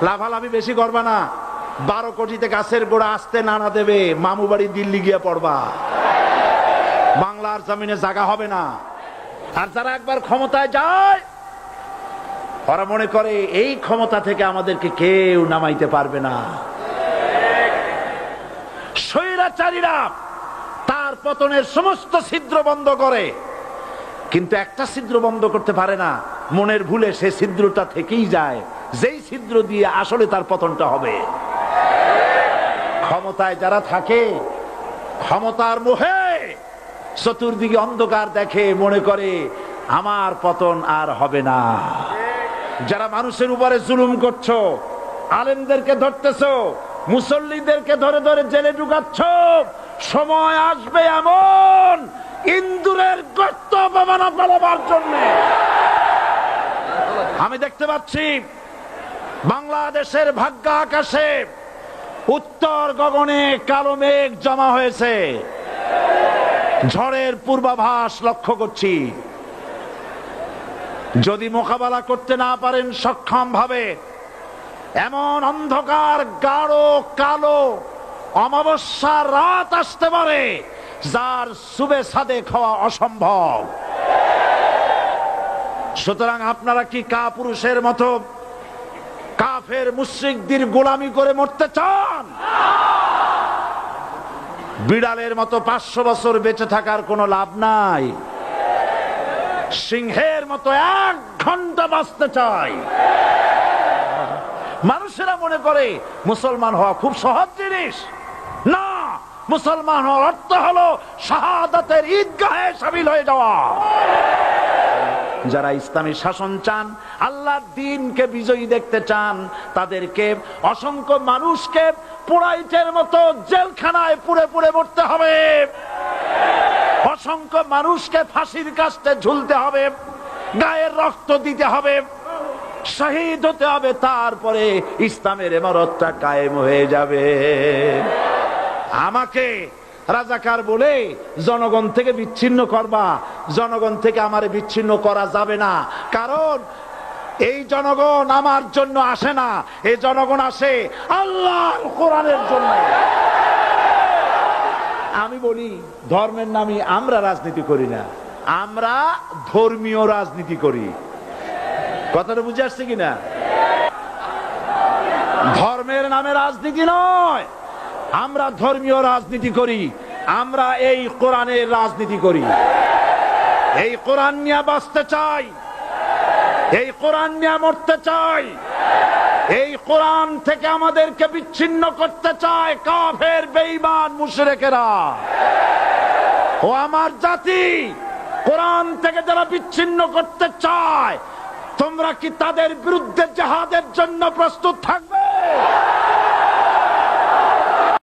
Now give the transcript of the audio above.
লাফালাফি বেশি করবা না। 12 কোটিতে গাছের গোড়া আসতে নানা দেবে, মামু বাড়ি দিল্লি গিয়ে পড়বা, বাংলার জমিনে জায়গা হবে না। আর যারা একবার ক্ষমতায় যায় ওরা মনে করে এই ক্ষমতা থেকে আমাদেরকে কেউ নামাইতে পারবে না। স্বৈরাচারীরা তার পতনের সমস্ত ছিদ্র বন্ধ করে, কিন্তু একটা ছিদ্র বন্ধ করতে পারে না। মনের ভুলে সে ছিদ্রটা থেকেই যায়, যেই ছিদ্র দিয়ে আসলে তার পতনটা হবে। ক্ষমতায় যারা থাকে ক্ষমতার মোহে চতুর্দিকে অন্ধকার দেখে, মনে করে আমার পতন আর হবে না। যারা মানুষের উপরে জুলুম করছো, আলেমদেরকে ধরতেছো, মুসল্লিদেরকে ধরে ধরে জেলে ঢুকাচ্ছ, সময় আসবে এমন ইন্দুরের গর্ত অপমানা পালাবার জন্য। আমি দেখতে পাচ্ছি বাংলাদেশের ভাগ্য আকাশে উত্তর গগনে কালো মেঘ জমা হয়েছে, ঝড়ের পূর্বাভাস লক্ষ্য করছি। যদি মোকাবেলা করতে না পারেন সক্ষম ভাবে, এমন অন্ধকার গাঢ় কালো অমাবস্যার রাত আসতে পারে যার সুবে সাদেক হওয়া অসম্ভব। সুতরাং আপনারা কি কাপুরুষের মতো কাফের মুশরিকদের গোলামি করে মরতে চান? বিড়ালের মতো 500 বছর বেঁচে থাকার কোনো লাভ নাই। সিংহের মতো 1 ঘন্টা বাঁচতে চাই। মানুষেরা মনে করে মুসলমান হওয়া খুব সহজ জিনিস। না, মুসলমান হওয়ার অর্থ হলো শাহাদাতের ঈদগাহে শামিল হয়ে যাওয়া। যারা ইসলামী শাসন চান, আল্লাহর দ্বীনকে বিজয়ী দেখতে চান, তাদেরকে অসংখ্য মানুষকে পোড়াইটের মতো জেলখানায় পুড়ে পুড়ে মরতে হবে, অসংখ্য মানুষকে ফাঁসির কাস্টে ঝুলতে হবে, গায়ের রক্ত দিতে হবে, শহীদ হতে হবে, তারপরে ইসলামের ইমারতটা কায়েম হয়ে যাবে। আমাকে রাজাকার বলে জনগণ থেকে বিচ্ছিন্ন করবা, জনগণ থেকে আমারে বিচ্ছিন্ন করা যাবে না। কারণ এই জনগণ আমার জন্য আসে না, এই জনগণ আসে আল্লাহর কোরআনের জন্য। আমি বলি ধর্মের নামে আমরা রাজনীতি করি না, আমরা ধর্মীয় রাজনীতি করি। কথাটা বুঝে আসছে কিনা? ধর্মের নামে রাজনীতি নয়, আমরা ধর্মীয় রাজনীতি করি, আমরা এই কোরআনের রাজনীতি করি। এই কোরআন নিয়ে বাঁচতে চাই, এই কোরআন নিয়ে মরতে চাই, এই কোরআন থেকে আমাদেরকে বিচ্ছিন্ন করতে চায় কাফের বেঈমান মুশরিকেরা। ও আমার জাতি, কোরআন থেকে যারা বিচ্ছিন্ন করতে চায়, তোমরা কি তাদের বিরুদ্ধে জিহাদের জন্য প্রস্তুত থাকবে?